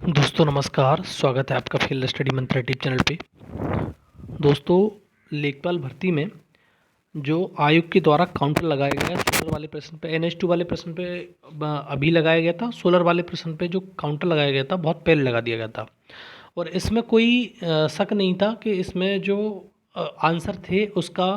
दोस्तों नमस्कार, स्वागत है आपका फील्ड स्टडी मंत्र यूट्यूब चैनल पे। दोस्तों, लेखपाल भर्ती में जो आयोग के द्वारा काउंटर लगाया गया सोलर वाले प्रश्न पे, NH2 वाले प्रश्न पे अभी लगाया गया था। सोलर वाले प्रश्न पे जो काउंटर लगाया गया था बहुत पहले लगा दिया गया था और इसमें कोई शक नहीं था कि इसमें जो आंसर थे उसका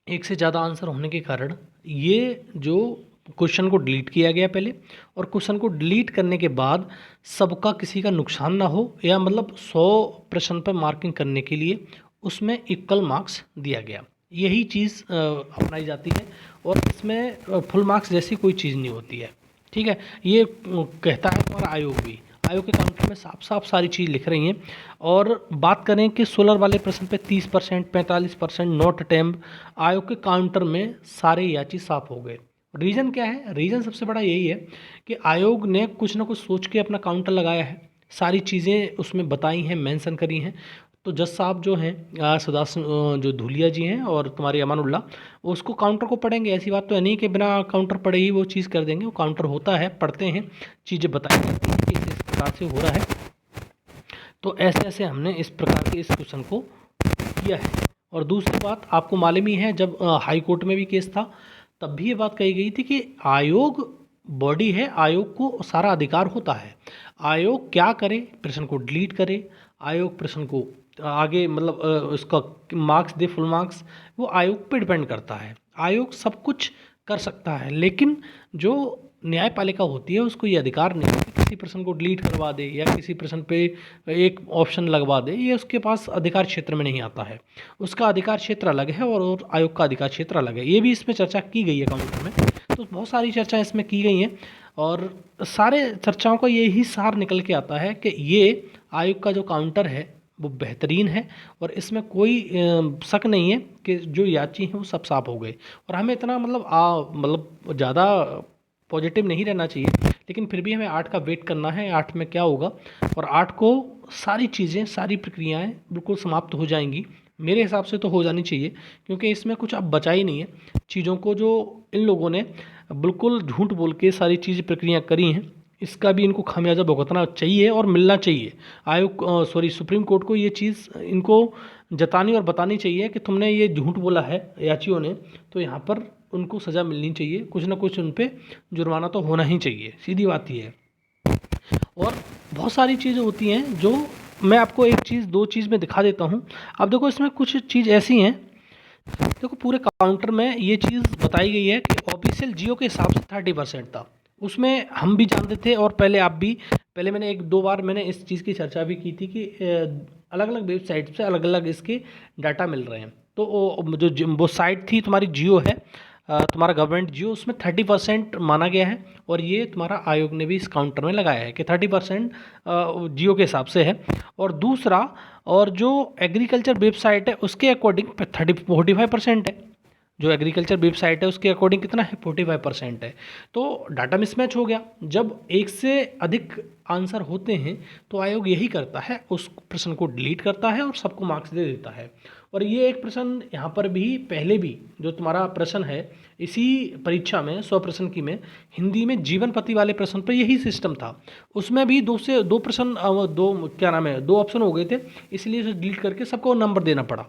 एक से ज़्यादा आंसर होने के कारण ये जो क्वेश्चन को डिलीट किया गया पहले, और क्वेश्चन को डिलीट करने के बाद सबका किसी का नुकसान ना हो, या मतलब 100 प्रश्न पर मार्किंग करने के लिए उसमें इक्वल मार्क्स दिया गया। यही चीज़ अपनाई जाती है और इसमें फुल मार्क्स जैसी कोई चीज़ नहीं होती है। ठीक है, ये कहता है हमारा आयोग भी। आयोग के काउंटर में साफ साफ सारी चीज़ लिख रही हैं। और बात करें कि सोलर वाले प्रश्न पे 30%, 45% नॉट अटेम्प्ट, आयोग के काउंटर में सारे याची साफ हो गए। रीज़न क्या है? रीज़न सबसे बड़ा यही है कि आयोग ने कुछ ना कुछ सोच के अपना काउंटर लगाया है, सारी चीज़ें उसमें बताई हैं, मेंशन करी हैं। तो जज साहब जो हैं जो धूलिया जी हैं और तुम्हारे अमानुल्ला, वो उसको काउंटर को पढ़ेंगे। ऐसी बात तो है नहीं कि बिना काउंटर पढ़े ही वो चीज़ कर देंगे। वो काउंटर होता है, पढ़ते हैं, चीज़ें बताई जाती हैं कि इस प्रकार से हो रहा है। तो ऐसे ऐसे हमने इस प्रकार के इस क्वेश्चन को किया है। और दूसरी बात आपको मालूम ही है, जब हाई कोर्ट में भी केस था तब भी ये बात कही गई थी कि आयोग बॉडी है, आयोग को सारा अधिकार होता है। आयोग क्या करे, प्रश्न को डिलीट करे, आयोग प्रश्न को आगे मतलब उसका मार्क्स दे, फुल मार्क्स, वो आयोग पे डिपेंड करता है। आयोग सब कुछ कर सकता है, लेकिन जो न्यायपालिका होती है उसको ये अधिकार नहीं है कि किसी प्रश्न को डिलीट करवा दे या किसी प्रश्न पे एक ऑप्शन लगवा दे। ये उसके पास अधिकार क्षेत्र में नहीं आता है। उसका अधिकार क्षेत्र अलग है और आयोग का अधिकार क्षेत्र अलग है। ये भी इसमें चर्चा की गई है काउंटर में। तो बहुत सारी चर्चाएं इसमें की गई हैं और सारे चर्चाओं का यही सार निकल के आता है कि ये आयोग का जो काउंटर है वो बेहतरीन है और इसमें कोई शक नहीं है कि जो याची हैं वो सब साफ हो गए। और हमें इतना मतलब ज़्यादा पॉजिटिव नहीं रहना चाहिए, लेकिन फिर भी हमें 8 का वेट करना है, 8 में क्या होगा। और 8 को सारी चीज़ें, सारी प्रक्रियाएं बिल्कुल समाप्त हो जाएंगी। मेरे हिसाब से तो हो जानी चाहिए, क्योंकि इसमें कुछ अब बचा ही नहीं है चीज़ों को। जो इन लोगों ने बिल्कुल झूठ बोल के सारी चीज़ प्रक्रिया करी हैं, इसका भी इनको खामियाजा भुगतना चाहिए और मिलना चाहिए। आयोग सुप्रीम कोर्ट को ये चीज़ इनको जतानी और बतानी चाहिए कि तुमने ये झूठ बोला है याचियों ने, तो यहाँ पर उनको सज़ा मिलनी चाहिए। कुछ ना कुछ उन पर जुर्माना तो होना ही चाहिए, सीधी बात ही है। और बहुत सारी चीज़ें होती हैं जो मैं आपको एक चीज़, दो चीज़ में दिखा देता हूँ। अब देखो, इसमें कुछ चीज़ ऐसी हैं, देखो पूरे काउंटर में ये चीज़ बताई गई है कि ऑफिशियल जियो के हिसाब से 30% था। उसमें हम भी जानते थे और पहले आप भी, पहले मैंने एक दो बार मैंने इस चीज़ की चर्चा भी की थी कि अलग अलग वेबसाइट से अलग अलग इसके डाटा मिल रहे हैं। तो वो साइट थी तुम्हारी जियो है, तुम्हारा गवर्नमेंट जियो, उसमें 30% माना गया है। और ये तुम्हारा आयोग ने भी इस काउंटर में लगाया है कि 30% जियो के हिसाब से है। और दूसरा, और जो एग्रीकल्चर वेबसाइट है उसके अकॉर्डिंग 45% है। जो एग्रीकल्चर वेबसाइट है उसके अकॉर्डिंग कितना है? 45% है। तो डाटा मिसमैच हो गया। जब एक से अधिक आंसर होते हैं तो आयोग यही करता है, उस प्रश्न को डिलीट करता है और सबको मार्क्स दे देता है। और ये एक प्रश्न यहाँ पर भी, पहले भी जो तुम्हारा प्रश्न है इसी परीक्षा में 100 प्रश्न की में, हिंदी में जीवन पति वाले प्रश्न पर यही सिस्टम था। उसमें भी दो प्रश्न, दो क्या नाम है, दो ऑप्शन हो गए थे, इसलिए उसे डिलीट करके सबको नंबर देना पड़ा।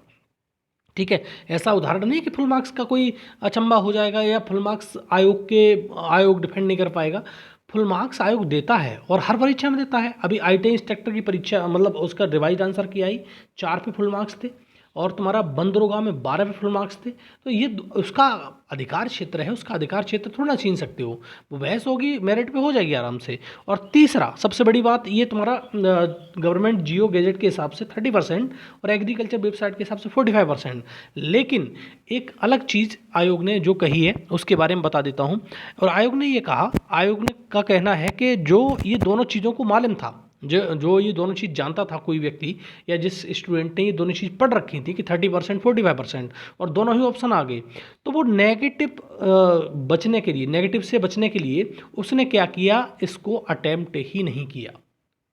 ठीक है, ऐसा उदाहरण नहीं कि फुल मार्क्स का कोई अचंबा हो जाएगा या फुल मार्क्स आयोग डिफेंड नहीं कर पाएगा। फुल मार्क्स आयोग देता है और हर परीक्षा में देता है। अभी ITA इंस्ट्रक्टर की परीक्षा, मतलब उसका रिवाइज आंसर की आई, 4 पे फुल मार्क्स थे। और तुम्हारा बंदरोगा में 12 पे फुल मार्क्स थे। तो ये उसका अधिकार क्षेत्र है, उसका अधिकार क्षेत्र थोड़ा ना छीन सकते हो। वो बहस होगी, मेरिट पे हो जाएगी आराम से। और तीसरा सबसे बड़ी बात, ये तुम्हारा गवर्नमेंट जियो गैजेट के हिसाब से 30% और एग्रीकल्चर वेबसाइट के हिसाब से 45%। लेकिन एक अलग चीज़ आयोग ने जो कही है उसके बारे में बता देता हूँ। और आयोग ने ये कहा, आयोग ने का कहना है कि जो ये दोनों चीज़ों को मालूम था, जो ये दोनों चीज़ जानता था कोई व्यक्ति, या जिस स्टूडेंट ने ये दोनों चीज़ पढ़ रखी थी कि 30% 45% और दोनों ही ऑप्शन आ गए, तो वो नेगेटिव बचने के लिए, नेगेटिव से बचने के लिए उसने क्या किया, इसको अटेम्प्ट ही नहीं किया।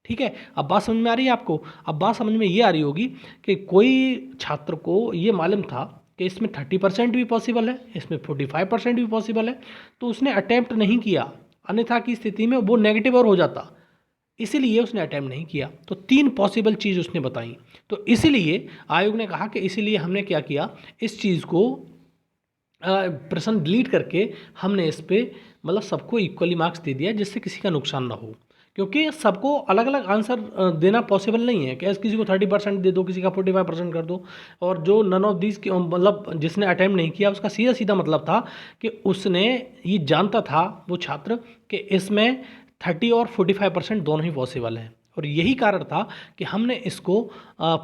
ठीक है, अब बात समझ में आ रही है आपको? अब बात समझ में ये आ रही होगी कि कोई छात्र को ये मालूम था कि इसमें 30% भी पॉसिबल है, इसमें 45% भी पॉसिबल है, तो उसने अटेम्प्ट नहीं किया। अन्यथा की स्थिति में वो नेगेटिव और हो जाता। इसीलिए उसने अटैम्प्ट नहीं किया। तो 3 पॉसिबल चीज़ उसने बताई। तो इसीलिए आयोग ने कहा कि इसीलिए हमने क्या किया, इस चीज़ को प्रश्न डिलीट करके हमने इस पे मतलब सबको इक्वली मार्क्स दे दिया, जिससे किसी का नुकसान ना हो, क्योंकि सबको अलग अलग आंसर देना पॉसिबल नहीं है। कि किसी को 30% दे दो, किसी का 45% कर दो। और जो नन ऑफ दिस मतलब जिसने अटैम्प्ट नहीं किया, उसका सीधा सीधा मतलब था कि उसने ये जानता था वो छात्र कि इसमें 30 और 45% दोनों ही पॉसिबल हैं, और यही कारण था कि हमने इसको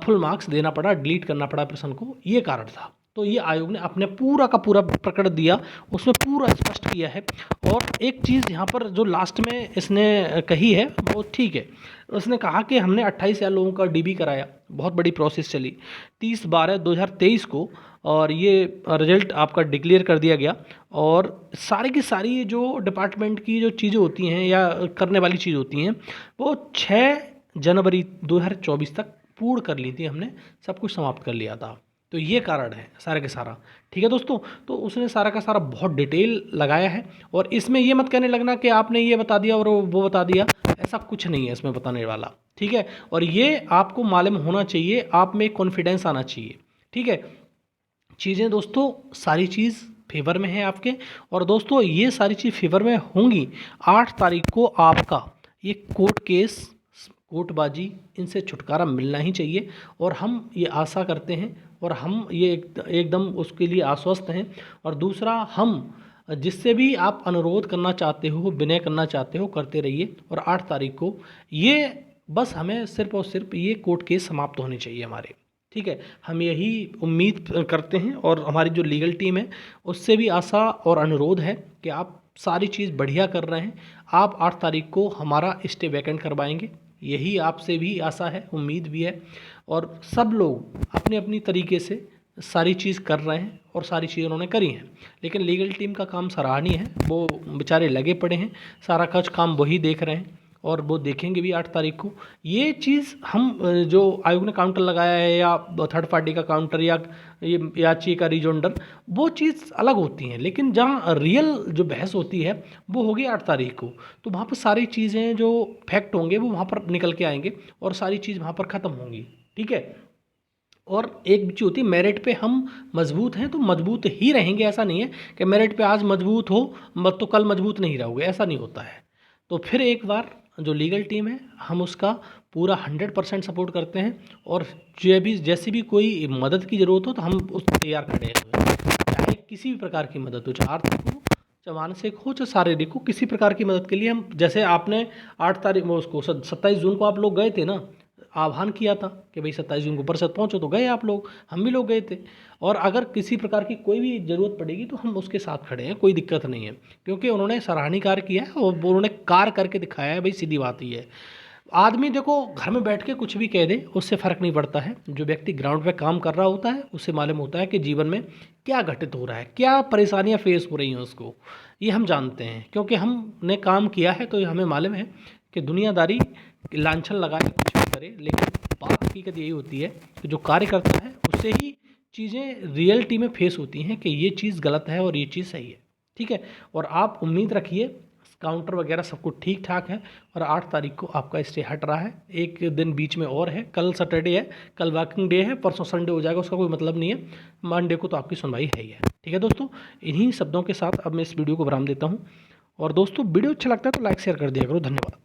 फुल मार्क्स देना पड़ा, डिलीट करना पड़ा प्रश्न को, ये कारण था। तो ये आयोग ने अपने पूरा का पूरा प्रकट दिया, उसमें पूरा स्पष्ट किया है। और एक चीज़ यहाँ पर जो लास्ट में इसने कही है वो ठीक है। उसने कहा कि हमने 28,000 लोगों का डीबी कराया, बहुत बड़ी प्रोसेस चली 30/12/2023 को, और ये रिजल्ट आपका डिक्लेयर कर दिया गया। और सारी की सारी जो डिपार्टमेंट की जो चीज़ें होती हैं या करने वाली चीज़ होती हैं, वो 6 जनवरी 2024 तक पूर्ण कर ली थी हमने, सब कुछ समाप्त कर लिया था। तो ये कारण है सारा के सारा। ठीक है दोस्तों, तो उसने सारा का सारा बहुत डिटेल लगाया है। और इसमें ये मत कहने लगना कि आपने ये बता दिया और वो बता दिया, ऐसा कुछ नहीं है इसमें बताने वाला। ठीक है, और ये आपको मालूम होना चाहिए, आप में कॉन्फिडेंस आना चाहिए। ठीक है, चीज़ें दोस्तों सारी चीज़ फेवर में है आपके। और दोस्तों ये सारी चीज़ फेवर में होंगी। 8 तारीख को आपका ये कोर्ट केस, कोर्टबाजी, इनसे छुटकारा मिलना ही चाहिए। और हम ये आशा करते हैं, और हम ये एकदम उसके लिए आश्वस्त हैं। और दूसरा, हम जिससे भी आप अनुरोध करना चाहते हो, विनय करना चाहते हो, करते रहिए। और 8 तारीख को ये बस हमें सिर्फ और सिर्फ ये कोर्ट केस समाप्त होने चाहिए हमारे। ठीक है, हम यही उम्मीद करते हैं, और हमारी जो लीगल टीम है उससे भी आशा और अनुरोध है कि आप सारी चीज़ बढ़िया कर रहे हैं। आप 8 तारीख को हमारा स्टे वैकेंट करवाएंगे, यही आपसे भी आशा है, उम्मीद भी है। और सब लोग अपने अपनी तरीके से सारी चीज़ कर रहे हैं, और सारी चीज़ उन्होंने करी हैं। लेकिन लीगल टीम का काम सराहनीय है, वो बेचारे लगे पड़े हैं, सारा कुछ काम वही देख रहे हैं, और वो देखेंगे भी 8 तारीख को। ये चीज़ हम जो आयोग ने काउंटर लगाया है, या थर्ड पार्टी का काउंटर, या ये याची का रिजोंडर, वो चीज़ अलग होती हैं। लेकिन जहाँ रियल जो बहस होती है वो होगी 8 तारीख को। तो वहाँ पर सारी चीज़ें जो फैक्ट होंगे वो वहाँ पर निकल के आएंगे, और सारी चीज़ वहाँ पर ख़त्म होंगी। ठीक है, और एक चीज़ होती है, मेरिट पे हम मजबूत हैं तो मजबूत ही रहेंगे। ऐसा नहीं है कि मेरिट पे आज मजबूत हो तो कल मजबूत नहीं रहोगे, ऐसा नहीं होता है। तो फिर एक बार जो लीगल टीम है, हम उसका पूरा 100% सपोर्ट करते हैं। और जैसी भी कोई मदद की ज़रूरत हो तो हम उस तैयार खड़े हुए हैं। चाहे किसी भी प्रकार की मदद हो, चाहे आर्थिक हो, चाहे मानसिक हो, चाहे शारीरिक हो, किसी प्रकार की मदद के लिए हम, जैसे आपने 8 तारीख वो उसको 27 जून को आप लोग गए थे ना, आह्वान किया था कि भाई 27 जून को परिषद पहुँचो, तो गए आप लोग, हम भी लोग गए थे। और अगर किसी प्रकार की कोई भी ज़रूरत पड़ेगी तो हम उसके साथ खड़े हैं, कोई दिक्कत नहीं है। क्योंकि उन्होंने सराहनीय कार्य किया है, और उन्होंने कार्य करके दिखाया है। भाई सीधी बात ही है, आदमी देखो घर में बैठ के कुछ भी कह दे, उससे फ़र्क नहीं पड़ता है। जो व्यक्ति ग्राउंड पे काम कर रहा होता है, उससे मालूम होता है कि जीवन में क्या घटित हो रहा है, क्या परेशानियां फेस हो रही हैं उसको, ये हम जानते हैं। क्योंकि हमने काम किया है, तो ये हमें मालूम है कि दुनियादारी लांछन लगाए कुछ भी करे, लेकिन बात हकीकत यही होती है कि जो कार्य करता है उससे ही चीज़ें रियलिटी में फेस होती हैं कि ये चीज़ गलत है और ये चीज़ सही है। ठीक है, और आप उम्मीद रखिए, काउंटर वगैरह सब कुछ ठीक ठाक है। और 8 तारीख को आपका स्टे हट रहा है, एक दिन बीच में और है, कल सैटरडे है, कल वर्किंग डे है, परसों संडे हो जाएगा, उसका कोई मतलब नहीं है। मंडे को तो आपकी सुनवाई है ही है। ठीक है दोस्तों, इन्हीं शब्दों के साथ अब मैं इस वीडियो को विराम देता हूँ। और दोस्तों वीडियो अच्छा लगता है तो लाइक शेयर कर दिया करो। धन्यवाद।